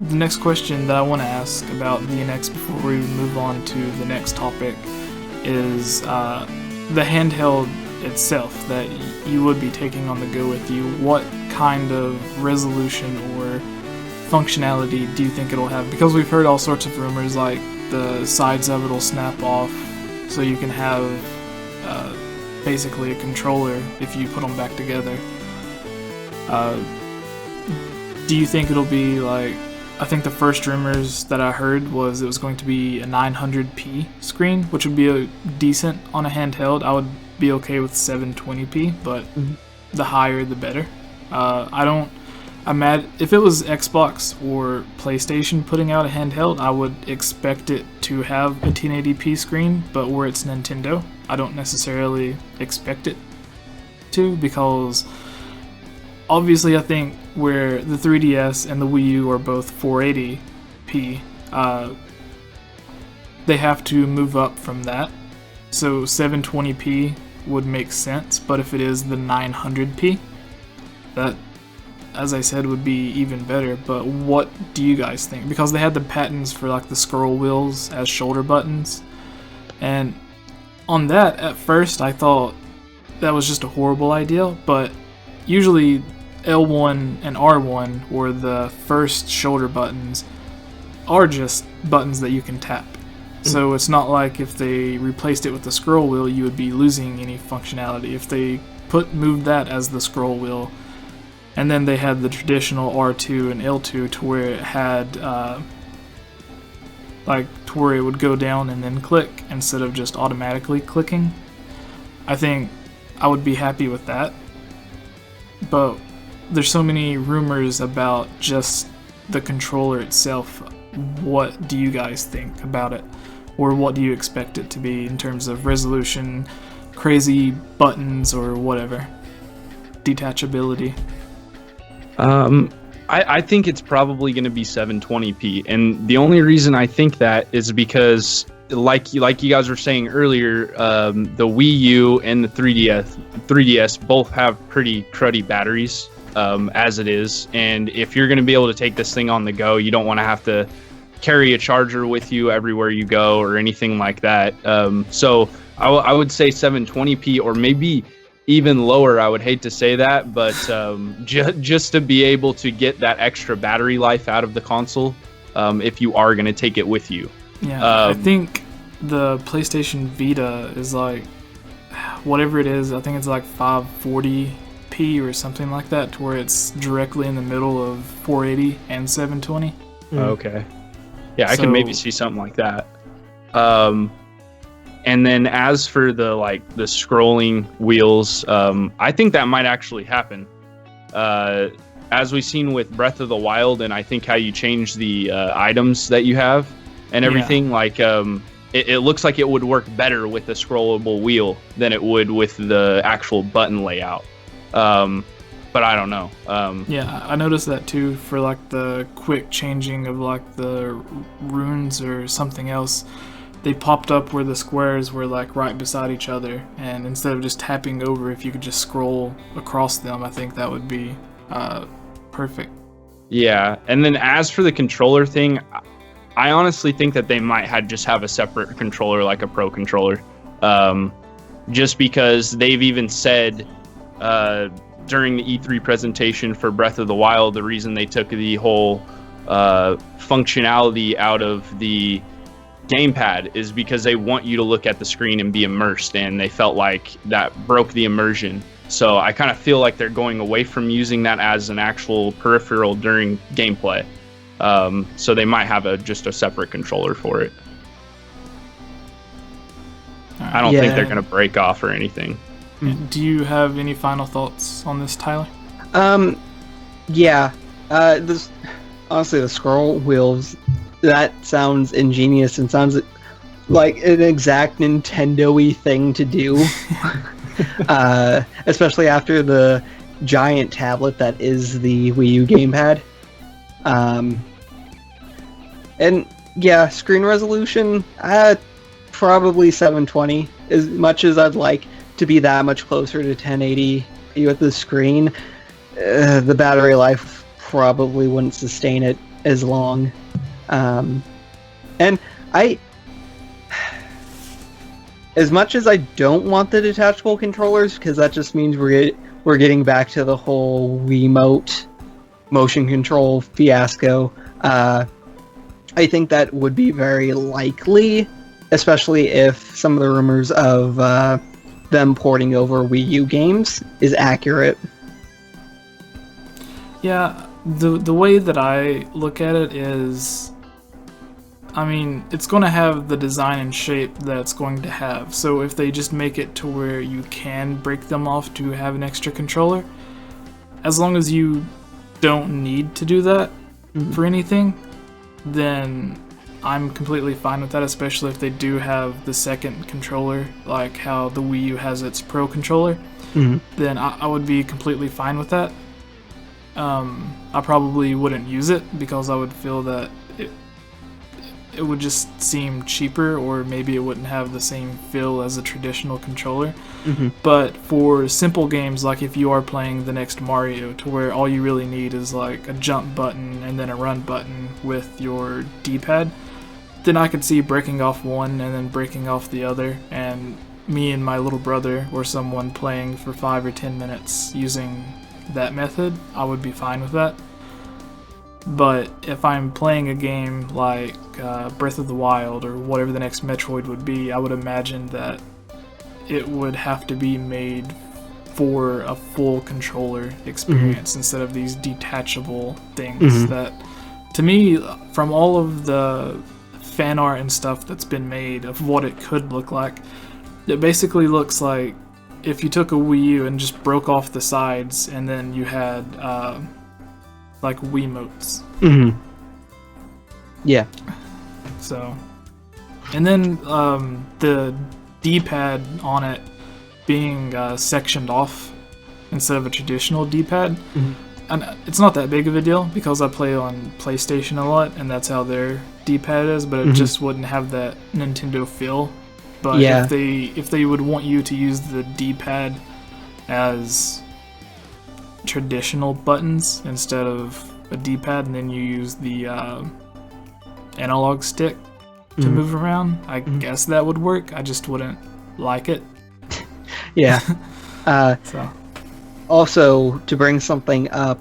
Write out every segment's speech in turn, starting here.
The next question that I want to ask about the NX before we move on to the next topic is the handheld itself that you would be taking on the go with you. What kind of resolution or functionality do you think it'll have? Because we've heard all sorts of rumors like the sides of it'll snap off so you can have basically a controller if you put them back together. Do you think it'll be like, I think the first rumors that I heard was it was going to be a 900p screen, which would be a decent on a handheld. I would be okay with 720p, but the higher the better. I'm mad if it was Xbox or PlayStation putting out a handheld, I would expect it to have a 1080p screen, but where it's Nintendo, I don't necessarily expect it to, because obviously I think where the 3DS and the Wii U are both 480p, they have to move up from that. So 720p would make sense, but if it is the 900p, that, as I said, would be even better. But what do you guys think? Because they had the patents for like the scroll wheels as shoulder buttons, and on that, at first I thought that was just a horrible idea, but usually L1 and R1, or the first shoulder buttons, are just buttons that you can tap. So it's not like if they replaced it with the scroll wheel, you would be losing any functionality. If they moved that as the scroll wheel, and then they had the traditional R2 and L2 to where it had, to where it would go down and then click instead of just automatically clicking, I think I would be happy with that. But there's so many rumors about just the controller itself. What do you guys think about it? Or what do you expect it to be in terms of resolution, crazy buttons, or whatever? Detachability. I think it's probably going to be 720p, and the only reason I think that is because, like you guys were saying earlier, the Wii U and the 3DS both have pretty cruddy batteries as it is, and if you're going to be able to take this thing on the go, you don't want to have to carry a charger with you everywhere you go or anything like that. So I would say 720p, or maybe even lower. I would hate to say that, but just to be able to get that extra battery life out of the console, if you are going to take it with you. Yeah, I think the PlayStation Vita is like, whatever it is, I think it's like 540p or something like that, to where it's directly in the middle of 480 and 720. Okay. Yeah, I can maybe see something like that. And then as for the scrolling wheels, I think that might actually happen. As we've seen with Breath of the Wild, and I think how you change the items that you have and everything, it looks like it would work better with the scrollable wheel than it would with the actual button layout. But I don't know. Yeah, I noticed that too, for like the quick changing of like the runes or something else. They popped up where the squares were like right beside each other, and instead of just tapping over, if you could just scroll across them, I think that would be perfect. Yeah, and then as for the controller thing, I honestly think that they might just have a separate controller, like a Pro controller, just because they've even said during the E3 presentation for Breath of the Wild, the reason they took the whole functionality out of the gamepad is because they want you to look at the screen and be immersed, and they felt like that broke the immersion. So I kind of feel like they're going away from using that as an actual peripheral during gameplay. So they might have just a separate controller for it. I don't think they're going to break off or anything. Do you have any final thoughts on this, Tyler? Yeah. Honestly, the scroll wheels, that sounds ingenious and sounds like an exact Nintendo-y thing to do. Especially after the giant tablet that is the Wii U gamepad. And yeah, screen resolution, probably 720. As much as I'd like to be that much closer to 1080 with the screen, the battery life probably wouldn't sustain it as long. And as much as I don't want the detachable controllers, because that just means we're getting back to the whole Wiimote motion control fiasco. I think that would be very likely, especially if some of the rumors of them porting over Wii U games is accurate. Yeah, the way that I look at it is, I mean, it's going to have the design and shape that it's going to have. So if they just make it to where you can break them off to have an extra controller, as long as you don't need to do that for anything, then I'm completely fine with that, especially if they do have the second controller, like how the Wii U has its Pro controller. Then I would be completely fine with that. I probably wouldn't use it because I would feel that it would just seem cheaper, or maybe it wouldn't have the same feel as a traditional controller. But for simple games, like if you are playing the next Mario, to where all you really need is like a jump button and then a run button with your D-pad, then I could see breaking off one and then breaking off the other, and me and my little brother or someone playing for 5 or 10 minutes using that method, I would be fine with that. But if I'm playing a game like Breath of the Wild or whatever the next Metroid would be, I would imagine that it would have to be made for a full controller experience instead of these detachable things that, to me, from all of the fan art and stuff that's been made of what it could look like, it basically looks like if you took a Wii U and just broke off the sides and then you had like Wiimotes. Yeah. So, and then the D-pad on it being sectioned off instead of a traditional D-pad. And it's not that big of a deal because I play on PlayStation a lot and that's how their D-pad is, but it just wouldn't have that Nintendo feel. But Yeah. if they would want you to use the D-pad as traditional buttons instead of a D-pad, and then you use the analog stick to move around, I guess that would work. I just wouldn't like it. Yeah. So Also, to bring something up,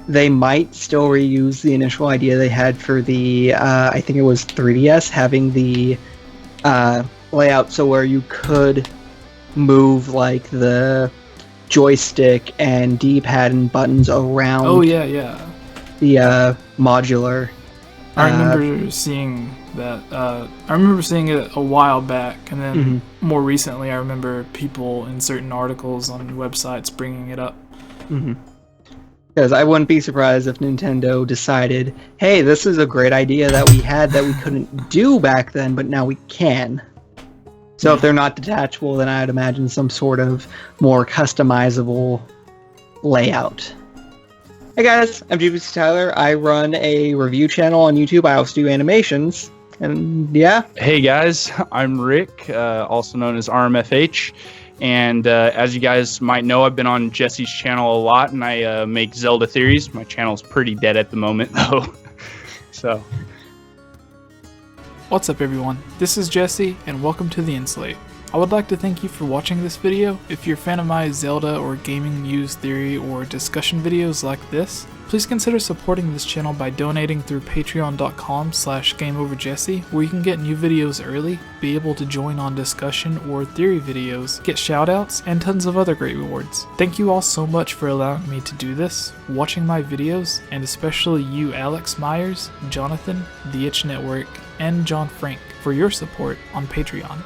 they might still reuse the initial idea they had for the, I think it was 3DS, having the layout so where you could move like the joystick and D-pad and buttons around. Oh yeah. The modular. I remember seeing that. I remember seeing it a while back, and then more recently, I remember people in certain articles on websites bringing it up. Because I wouldn't be surprised if Nintendo decided, hey, this is a great idea that we had that we couldn't do back then, but now we can. So if they're not detachable, then I'd imagine some sort of more customizable layout. Hey guys, I'm GBC Tyler. I run a review channel on YouTube. I also do animations. And yeah. Hey guys, I'm Rick, also known as RMFH. And as you guys might know, I've been on Jesse's channel a lot, and I make Zelda theories. My channel's pretty dead at the moment, though. So. What's up everyone, this is Jesse, and welcome to The Inslate. I would like to thank you for watching this video. If you're a fan of my Zelda or gaming news, theory, or discussion videos like this, please consider supporting this channel by donating through patreon.com/GameOverJesse, where you can get new videos early, be able to join on discussion or theory videos, get shoutouts, and tons of other great rewards. Thank you all so much for allowing me to do this, watching my videos, and especially you Alex Myers, Jonathan, The Itch Network, and John Frank for your support on Patreon.